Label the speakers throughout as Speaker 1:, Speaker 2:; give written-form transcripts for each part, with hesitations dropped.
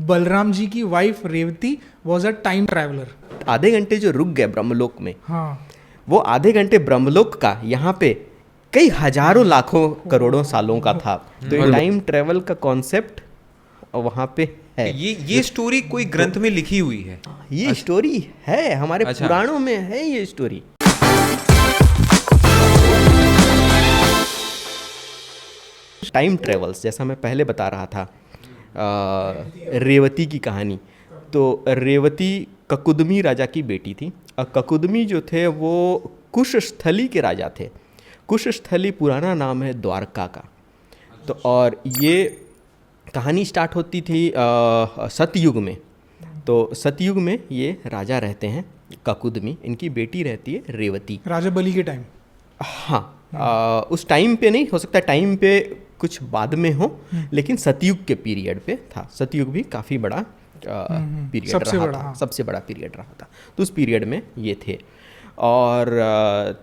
Speaker 1: बलराम जी की wife Revati was a time traveller.
Speaker 2: आधे घंटे जो रुक गए ब्रह्मलोक में,
Speaker 1: हाँ,
Speaker 2: वो आधे घंटे ब्रह्मलोक का यहाँ पे कई हजारों लाखों करोड़ों सालों का था। तो ये टाइम ट्रेवल का कॉन्सेप्ट वहाँ पे है।
Speaker 3: ये स्टोरी कोई ग्रंथ में लिखी हुई है?
Speaker 2: ये स्टोरी है हमारे
Speaker 3: अच्छा।
Speaker 2: पुराणों में है ये स्टोरी। टाइम ट्रेवल्स, जैसा मैं पहले बता रहा था, रेवती की कहानी। तो रेवती ककुदमी राजा की बेटी थी और ककुदमी जो थे वो कुशस्थली के राजा थे। कुशस्थली पुराना नाम है द्वारका का। तो और ये कहानी स्टार्ट होती थी सतयुग में। तो सतयुग में ये राजा रहते हैं ककुदमी, इनकी बेटी रहती है रेवती।
Speaker 1: राजा बलि के टाइम।
Speaker 2: हाँ, उस टाइम पे नहीं, हो सकता है टाइम पे कुछ बाद में हो, लेकिन सतयुग के पीरियड पे था। सतयुग भी काफ़ी बड़ा पीरियड
Speaker 1: सबसे
Speaker 2: रहा
Speaker 1: बड़ा,
Speaker 2: था,
Speaker 1: हाँ।
Speaker 2: सबसे बड़ा पीरियड रहा था। तो उस पीरियड में ये थे। और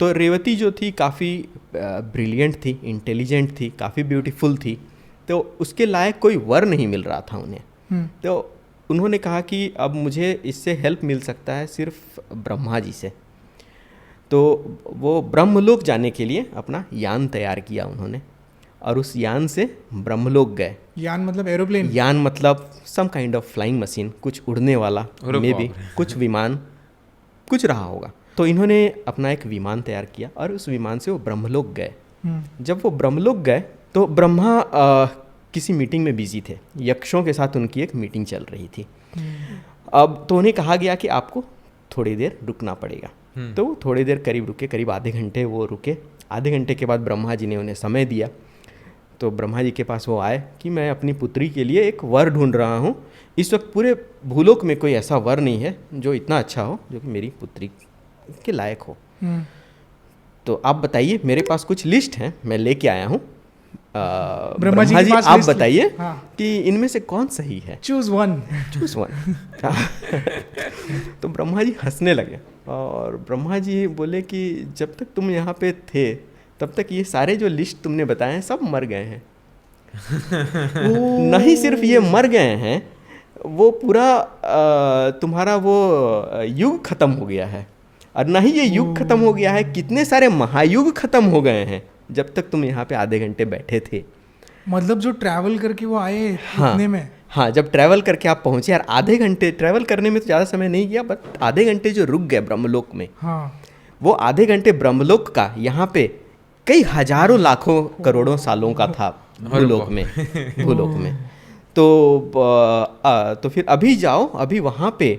Speaker 2: तो रेवती जो थी काफ़ी ब्रिलियंट थी, इंटेलिजेंट थी, काफ़ी ब्यूटीफुल थी। तो उसके लायक कोई वर नहीं मिल रहा था उन्हें। तो उन्होंने कहा कि अब मुझे इससे हेल्प मिल सकता है सिर्फ ब्रह्मा जी से। तो वो ब्रह्मलोक जाने के लिए अपना यान तैयार किया उन्होंने और उस यान से ब्रह्मलोक गए।
Speaker 1: यान मतलब एरोप्लेन?
Speaker 2: यान मतलब some kind of flying machine, कुछ उड़ने वाला,
Speaker 3: अरे
Speaker 2: मे
Speaker 3: बाप
Speaker 2: बी
Speaker 3: रे।
Speaker 2: कुछ विमान, कुछ रहा होगा। तो इन्होंने अपना एक विमान तैयार किया और उस विमान से वो ब्रह्मलोक गए। जब वो ब्रह्मलोक गए तो ब्रह्मा किसी मीटिंग में बिजी थे, यक्षों के साथ उनकी एक मीटिंग चल रही थी। अब तो उन्हें कहा गया कि आपको थोड़ी देर रुकना पड़ेगा। तो वो थोड़ी देर करीब रुके, करीब आधे घंटे वो रुके। आधे घंटे के बाद ब्रह्मा जी ने उन्हें समय दिया। तो ब्रह्मा जी के पास वो आए कि मैं अपनी पुत्री के लिए एक वर ढूंढ रहा हूँ। इस वक्त पूरे भूलोक में कोई ऐसा वर नहीं है जो इतना अच्छा हो, जो कि मेरी पुत्री के लायक हो। तो आप बताइए, मेरे पास कुछ लिस्ट है, मैं लेके आया हूँ। ब्रह्मा जी आप बताइए कि इनमें से कौन सही है।
Speaker 1: Choose one.
Speaker 2: Choose one. तो ब्रह्मा जी हंसने लगे और ब्रह्मा जी बोले कि जब तक तुम यहाँ पे थे तब तक ये सारे जो लिस्ट तुमने बताए हैं सब मर गए हैं। नहीं सिर्फ ये मर गए हैं, वो पूरा तुम्हारा वो युग खत्म हो गया है। और नहीं ये युग खत्म हो गया है, कितने सारे महायुग खत्म हो गए हैं जब तक तुम यहाँ पे आधे घंटे बैठे थे।
Speaker 1: मतलब जो ट्रैवल करके वो आए इतने में।
Speaker 2: हाँ, जब ट्रैवल करके आप पहुँचे, यार आधे घंटे ट्रैवल करने में तो ज़्यादा समय नहीं गया, बट आधे घंटे जो रुक गए ब्रह्मलोक में,
Speaker 1: हाँ,
Speaker 2: वो आधे घंटे ब्रहमलोक का यहाँ पे कई हजारों लाखों करोड़ों सालों का था भूलोक में। तो फिर अभी जाओ, अभी वहाँ पे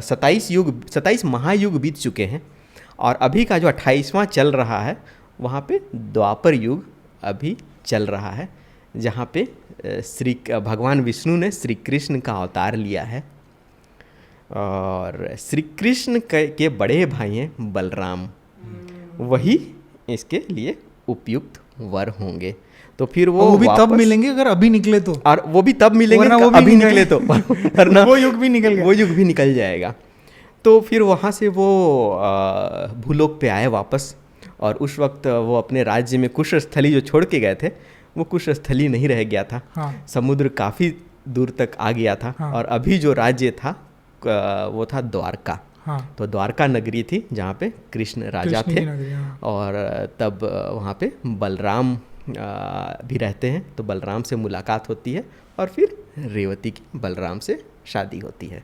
Speaker 2: 27 महायुग बीत चुके हैं और अभी का जो 28वां चल रहा है वहाँ पे द्वापर युग अभी चल रहा है, जहाँ पे भगवान विष्णु ने श्री कृष्ण का अवतार लिया है और श्री कृष्ण के बड़े भाई हैं बलराम, वही इसके लिए उपयुक्त वर होंगे। तो फिर वो
Speaker 1: भी तब मिलेंगे अगर अभी निकले तो,
Speaker 2: और वो भी तब मिलेंगे अभी निकले तो, वरना वो युग भी निकल जाएगा। तो फिर वहाँ से वो भूलोक पे आए वापस, और उस वक्त वो अपने राज्य में कुशस्थली जो छोड़ के गए थे वो कुशस्थली नहीं रह गया था।
Speaker 1: हाँ।
Speaker 2: समुद्र काफ़ी दूर तक आ गया था।
Speaker 1: हाँ।
Speaker 2: और अभी जो राज्य था वो था द्वारका।
Speaker 1: हाँ।
Speaker 2: तो द्वारका नगरी थी जहाँ पे कृष्ण राजा थे।
Speaker 1: हाँ।
Speaker 2: और तब वहाँ पे बलराम भी रहते हैं। तो बलराम से मुलाकात होती है और फिर रेवती की बलराम से शादी होती है।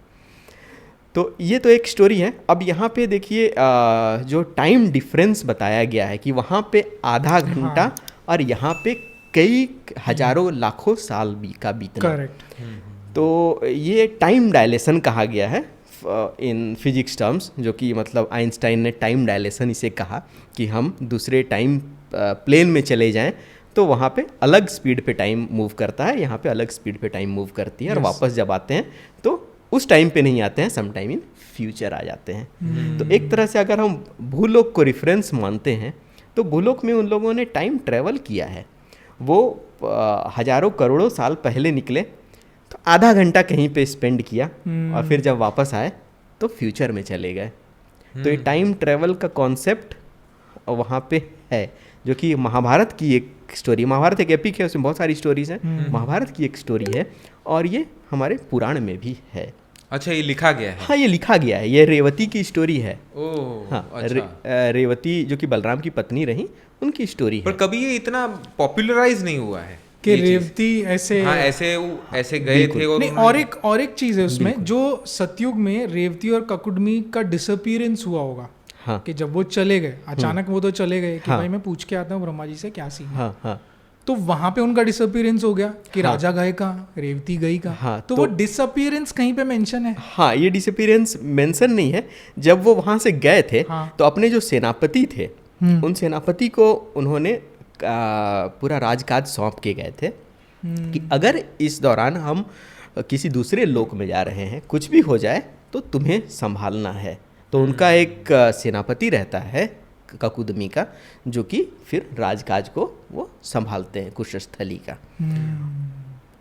Speaker 2: तो ये तो एक स्टोरी है। अब यहाँ पे देखिए जो टाइम डिफरेंस बताया गया है कि वहाँ पे आधा घंटा, हाँ, और यहाँ पे कई हजारों लाखों साल का बीतना।
Speaker 1: करेक्ट।
Speaker 2: तो ये टाइम डायलेशन कहा गया है इन फिजिक्स टर्म्स, जो कि मतलब आइंस्टाइन ने टाइम डायलेशन इसे कहा कि हम दूसरे टाइम प्लेन में चले जाएं तो वहाँ पे अलग स्पीड पे टाइम मूव करता है, यहाँ पे अलग स्पीड पे टाइम मूव करती है। और वापस जब आते हैं तो उस टाइम पे नहीं आते हैं, सम टाइम इन फ्यूचर आ जाते हैं। तो एक तरह से अगर हम भूलोक को रेफरेंस मानते हैं तो भूलोक में उन लोगों ने टाइम ट्रैवल किया है। वो हजारों करोड़ों साल पहले निकले तो आधा घंटा कहीं पे स्पेंड किया और फिर जब वापस आए तो फ्यूचर में चले गए। तो ये टाइम ट्रैवल का कॉन्सेप्ट वहाँ पे है, जो कि महाभारत की एक स्टोरी, महाभारत एक एपिक है, उसमें बहुत सारी स्टोरीज हैं। महाभारत की एक स्टोरी है और ये हमारे पुराण में भी है।
Speaker 3: अच्छा, ये लिखा गया है।
Speaker 2: हाँ, ये लिखा गया है, ये रेवती की स्टोरी है।
Speaker 3: ओह,
Speaker 2: हाँ,
Speaker 3: अच्छा।
Speaker 2: रेवती जो कि बलराम की पत्नी रही, उनकी स्टोरी
Speaker 3: पर
Speaker 2: है।
Speaker 3: कभी ये इतना पॉपुलराइज नहीं हुआ है
Speaker 1: कि
Speaker 3: ये चीज़।
Speaker 1: रेवती ऐसे
Speaker 3: हाँ, ऐसे गए
Speaker 2: बिल्कुल।
Speaker 3: थे और
Speaker 1: नहीं,
Speaker 3: उन्होंने-
Speaker 1: और एक चीज है उसमें, जो सतयुग में रेवती और ककुडमी का डिसअपीयरेंस हुआ होगा,
Speaker 2: हाँ
Speaker 1: कि जब वो चले गए अचानक, वो तो चले गए कि
Speaker 2: हाँ।
Speaker 1: भाई मैं पूछ के आता हूँ ब्रह्मा जी से क्या सीन है,
Speaker 2: हाँ हाँ
Speaker 1: तो वहां पे उनका डिसअपीयरेंस हो गया कि
Speaker 2: हाँ।
Speaker 1: राजा गए कहाँ, रेवती गई कहाँ।
Speaker 2: हाँ,
Speaker 1: तो वो डिसअपीयरेंस कहीं पे मेंशन है।
Speaker 2: हाँ, ये डिसअपीयरेंस मेंशन नहीं है। जब वो वहाँ से गए थे
Speaker 1: हाँ।
Speaker 2: तो अपने जो सेनापति थे, उन सेनापति को उन्होंने पूरा राजकाज सौंप के गए थे कि अगर इस दौरान हम किसी दूसरे लोक में जा रहे हैं, कुछ भी हो जाए तो तुम्हें संभालना है। तो उनका एक सेनापति रहता है ककुदमी का, जो कि फिर राजकाज को वो संभालते हैं, कुशस्थली का।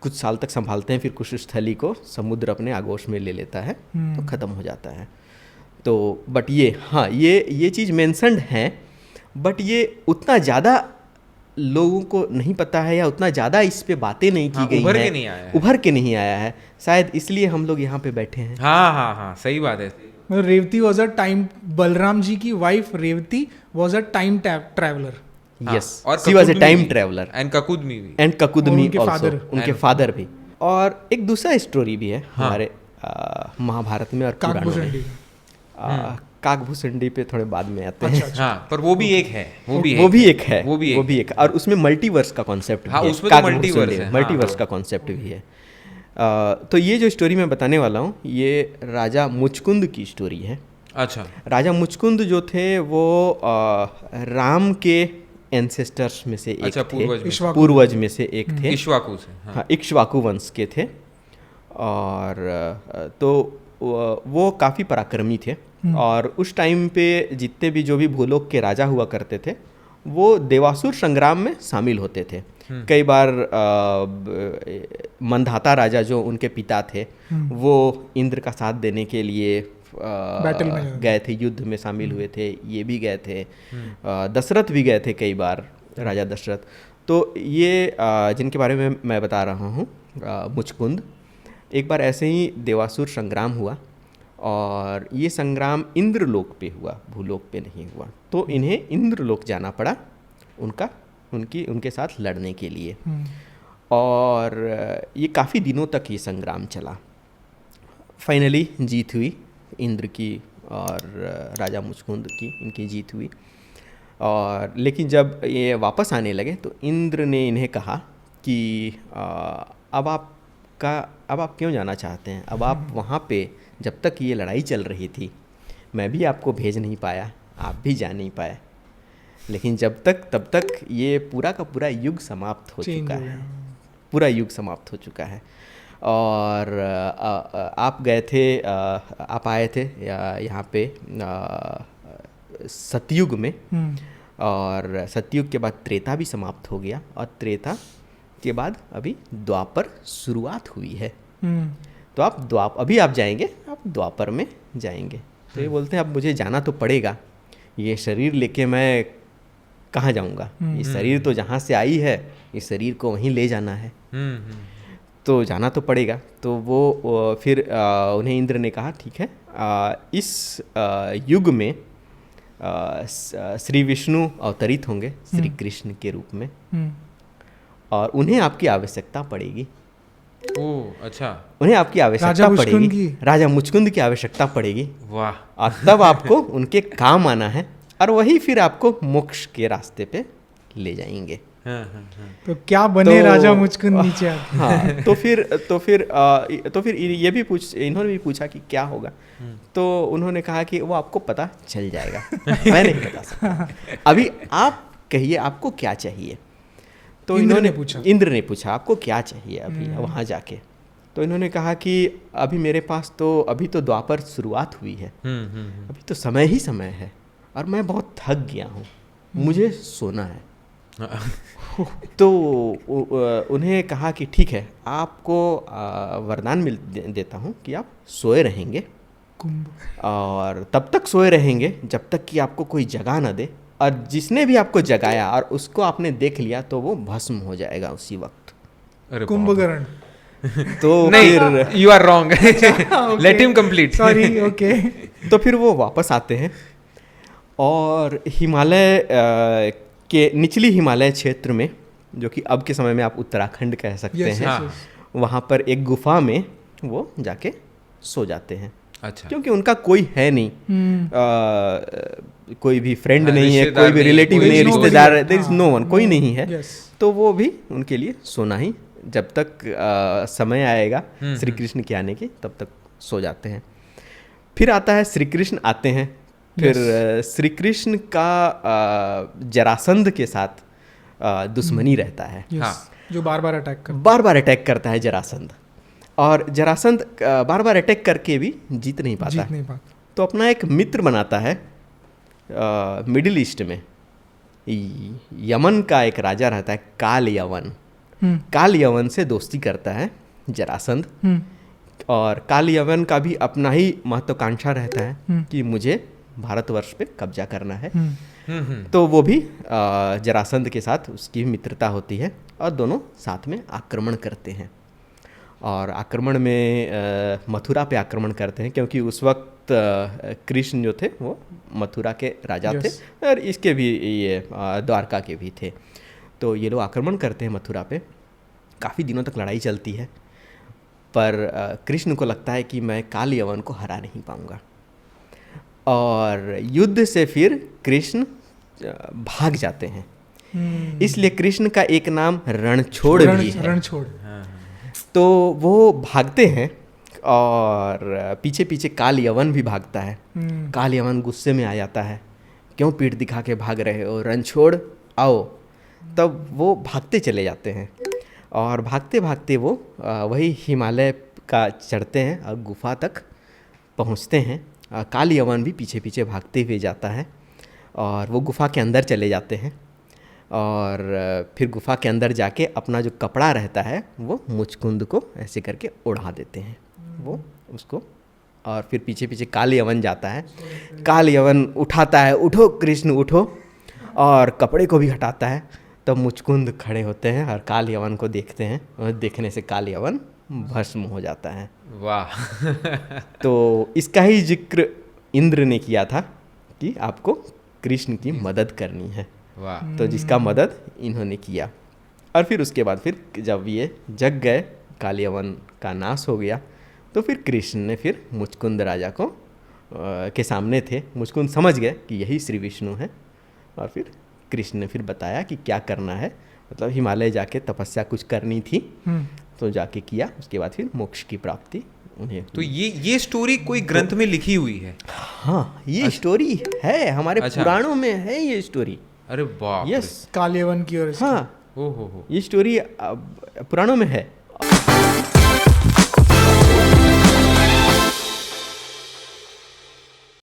Speaker 2: कुछ साल तक संभालते हैं, फिर कुशस्थली को समुद्र अपने आगोश में ले लेता है, तो ख़त्म हो जाता है। तो बट ये, हाँ, ये चीज़ मेंशन्ड है, बट ये उतना ज़्यादा लोगों को नहीं पता है, या उतना ज़्यादा इस पे बातें नहीं की
Speaker 3: हाँ,
Speaker 2: गई
Speaker 3: उभर
Speaker 2: हैं।
Speaker 3: के नहीं आया है।
Speaker 2: उभर के नहीं आया है, शायद इसलिए हम लोग यहाँ पे बैठे हैं।
Speaker 3: हाँ हाँ हाँ, सही बात है।
Speaker 1: मतलब Revati was a time, Balram ji की wife Revati was a time traveller.
Speaker 2: Yes,
Speaker 3: और
Speaker 2: she was a
Speaker 3: Kakudmi
Speaker 2: time
Speaker 3: भी।
Speaker 2: ट्रैवलर
Speaker 3: एंड ककुदमी भी।
Speaker 2: एंड ककुदमी
Speaker 1: उनके
Speaker 2: ऑल्सो,
Speaker 1: father।
Speaker 2: उनके
Speaker 3: And-
Speaker 2: फादर भी। और एक दूसरा स्टोरी भी है
Speaker 3: हाँ।
Speaker 2: हमारे महाभारत में और पुराणों में।
Speaker 1: काकभूषणी।
Speaker 2: काकभूषणी पे थोड़े बाद में आते हैं।
Speaker 1: अच्छा,
Speaker 3: हाँ, पर वो भी एक है।
Speaker 2: वो भी एक है,
Speaker 3: वो भी एक।
Speaker 2: और उसमें मल्टीवर्स का कॉन्सेप्ट
Speaker 3: हाँ,
Speaker 2: भी है।
Speaker 3: उसमें तो
Speaker 2: काकभूषणी
Speaker 3: multiverse है, हाँ,
Speaker 2: मल्टीवर्स
Speaker 3: हाँ।
Speaker 2: का कॉन्सेप्ट भी है। तो ये जो स्टोरी मैं बताने वाला हूँ, ये राजा मुचकुंद की स्टोरी है।
Speaker 3: अच्छा।
Speaker 2: राजा मुचकुंद जो थे वो राम के एंसेस्टर्स में से एक
Speaker 3: अच्छा,
Speaker 2: थे,
Speaker 1: इक्ष्वाकु।
Speaker 2: पूर्वज में से एक थे।
Speaker 3: इक्ष्वाकु से। हाँ।
Speaker 2: हाँ, इक्ष्वाकु वंश के थे। और तो वो काफ़ी पराक्रमी थे, और उस टाइम पे जितने भी जो भी भूलोक के राजा हुआ करते थे, वो देवासुर संग्राम में शामिल होते थे। कई बार मंधाता राजा जो उनके पिता थे, वो इंद्र का साथ देने के लिए
Speaker 1: बैटल में
Speaker 2: गए थे, युद्ध में शामिल हुए थे। ये भी गए थे, दशरथ भी गए थे कई बार, राजा दशरथ। तो ये जिनके बारे में मैं बता रहा हूँ, मुचकुंद, एक बार ऐसे ही देवासुर संग्राम हुआ, और ये संग्राम इंद्रलोक पे हुआ, भूलोक पे नहीं हुआ। तो इन्हें इंद्रलोक जाना पड़ा उनके साथ लड़ने के लिए। और ये काफ़ी दिनों तक ये संग्राम चला। फाइनली जीत हुई इंद्र की और राजा मुचकुंद की, इनकी जीत हुई। और लेकिन जब ये वापस आने लगे तो इंद्र ने इन्हें कहा कि अब आप क्यों जाना चाहते हैं? अब आप वहाँ पे, जब तक ये लड़ाई चल रही थी, मैं भी आपको भेज नहीं पाया, आप भी जा नहीं पाए, लेकिन तब तक ये पूरा का पूरा युग समाप्त हो चुका है, पूरा युग समाप्त हो चुका है। और आप गए थे, आप आए थे यहाँ पे सतयुग में, और सतयुग के बाद त्रेता भी समाप्त हो गया, और त्रेता के बाद अभी द्वापर शुरुआत हुई है। तो अभी आप जाएंगे, आप द्वापर में जाएंगे। तो ये बोलते हैं अब मुझे जाना तो पड़ेगा, ये शरीर लेके मैं कहाँ जाऊँगा? ये शरीर तो जहाँ से आई है, इस शरीर को वहीं ले जाना है, तो जाना तो पड़ेगा। तो वो फिर उन्हें इंद्र ने कहा ठीक है, इस युग में श्री विष्णु अवतरित होंगे श्री कृष्ण के रूप में, और उन्हें आपकी आवश्यकता पड़ेगी।
Speaker 3: ओह, अच्छा।
Speaker 2: उन्हें आपकी आवश्यकता पड़ेगी, राजा मुचकुंद की आवश्यकता पड़ेगी।
Speaker 3: वाह।
Speaker 2: और तब आपको उनके काम आना है, और वही फिर आपको मोक्ष के रास्ते पे ले जाएंगे।
Speaker 1: तो क्या बने राजा मुचकुंद नीचे आके?
Speaker 2: हाँ, तो फिर ये भी इन्होंने भी पूछा कि क्या होगा। तो उन्होंने कहा कि वो आपको पता चल जाएगा, मैं नहीं बता सकता। अभी आप कहिए आपको क्या चाहिए। तो
Speaker 1: इंद्र ने पूछा
Speaker 2: आपको क्या चाहिए अभी वहाँ जाके। तो इन्होंने कहा कि अभी मेरे पास तो अभी तो द्वापर शुरुआत हुई है, अभी तो समय ही समय है, और मैं बहुत थक गया हूँ, मुझे सोना है। तो उन्हें कहा कि ठीक है, आपको वरदान देता हूँ कि आप सोए रहेंगे, और तब तक सोए रहेंगे जब तक कि आपको कोई जगा ना दे, और जिसने भी आपको जगाया और उसको आपने देख लिया तो वो भस्म हो जाएगा उसी वक्त।
Speaker 1: कुंभकर्ण।
Speaker 2: तो
Speaker 3: नहीं,
Speaker 2: फिर
Speaker 3: you are wrong, let him complete.
Speaker 1: Sorry, okay.
Speaker 2: तो फिर वो वापस आते हैं और हिमालय के निचली हिमालय क्षेत्र में, जो कि अब के समय में आप उत्तराखंड कह सकते
Speaker 1: Yes,
Speaker 2: हैं,
Speaker 1: yes,
Speaker 3: हाँ।
Speaker 1: yes.
Speaker 2: वहाँ पर एक गुफा में वो जाके सो जाते हैं,
Speaker 3: अच्छा,
Speaker 2: क्योंकि उनका कोई है नहीं, कोई भी फ्रेंड
Speaker 3: हाँ,
Speaker 2: नहीं है,
Speaker 3: रिश्तेदार
Speaker 2: कोई भी
Speaker 3: नहीं,
Speaker 2: रिलेटिव
Speaker 3: कोई
Speaker 2: नहीं,
Speaker 1: nobody
Speaker 2: रिश्तेदार,
Speaker 1: है,
Speaker 2: देयर इज
Speaker 1: हाँ,
Speaker 2: नो वन, कोई
Speaker 1: no,
Speaker 2: नहीं है।
Speaker 1: yes.
Speaker 2: तो वो भी उनके लिए सोना ही, जब तक समय आएगा श्री कृष्ण के आने की, तब तक सो जाते हैं। फिर आता है श्री कृष्ण आते हैं, फिर श्री कृष्ण का जरासंध के साथ दुश्मनी रहता है,
Speaker 1: Yes,
Speaker 3: हाँ।
Speaker 1: जो बार बार अटैक कर।
Speaker 2: बार बार अटैक करता है जरासंध, और जरासंध बार बार अटैक करके भी जीत नहीं पाता।
Speaker 1: जीत नहीं पाता।
Speaker 2: तो अपना एक मित्र बनाता है मिडिल ईस्ट में, यमन का एक राजा रहता है काल यवन। काल यवन से दोस्ती करता है जरासंध, और काल यवन का भी अपना ही महत्वाकांक्षा रहता है कि मुझे भारतवर्ष पे कब्जा करना है। तो वो भी जरासंध के साथ उसकी मित्रता होती है, और दोनों साथ में आक्रमण करते हैं। और आक्रमण में मथुरा पे आक्रमण करते हैं, क्योंकि उस वक्त कृष्ण जो थे वो मथुरा के राजा
Speaker 1: Yes.
Speaker 2: थे, और इसके भी ये द्वारका के भी थे। तो ये लोग आक्रमण करते हैं मथुरा पे, काफ़ी दिनों तक लड़ाई चलती है, पर कृष्ण को लगता है कि मैं काल यवन को हरा नहीं पाऊंगा, और युद्ध से फिर कृष्ण भाग जाते हैं। इसलिए कृष्ण का एक नाम रणछोड़ भी है।
Speaker 1: रणछोड़।
Speaker 2: तो वो भागते हैं, और पीछे पीछे काल यवन भी भागता है। काल यवन गुस्से में आ जाता है, क्यों पीठ दिखा के भाग रहे हो, रणछोड़ आओ। तब वो भागते चले जाते हैं, और भागते भागते वो वही हिमालय का चढ़ते हैं और गुफा तक पहुंचते हैं। काल यवन भी पीछे पीछे भागते हुए जाता है, और वो गुफा के अंदर चले जाते हैं, और फिर गुफा के अंदर जाके अपना जो कपड़ा रहता है वो मुचकुंद को ऐसे करके उड़ा देते हैं वो उसको, और फिर पीछे पीछे काल यवन जाता है। काल यवन उठाता है, उठो कृष्ण उठो, और कपड़े को भी हटाता है। तब मुचकुंद खड़े होते हैं और काल यवन को देखते हैं, और देखने से काल यवन भस्म हो जाता है।
Speaker 3: वाह।
Speaker 2: तो इसका ही जिक्र इंद्र ने किया था कि आपको कृष्ण की मदद करनी है,
Speaker 3: वाह।
Speaker 2: तो जिसका मदद इन्होंने किया। और फिर उसके बाद फिर जब ये जग गए, काल यवन का नाश हो गया, तो फिर कृष्ण ने फिर मुचकुंद राजा को के सामने थे। मुचकुंद समझ गए कि यही श्री विष्णु है, और फिर कृष्ण ने फिर बताया कि क्या करना है, मतलब हिमालय जाके तपस्या कुछ करनी थी, तो जाके किया। उसके बाद फिर मोक्ष की प्राप्ति उन्हें।
Speaker 3: तो ये स्टोरी कोई ग्रंथ में लिखी हुई है?
Speaker 2: हाँ, ये स्टोरी है, हमारे
Speaker 3: अच्छा।
Speaker 2: पुराणों में है ये स्टोरी।
Speaker 3: अरे बाप रे।
Speaker 2: यस,
Speaker 1: काल यवन की और इसकी।
Speaker 2: हाँ,
Speaker 3: ओ हो।
Speaker 2: ये स्टोरी पुराणों में है।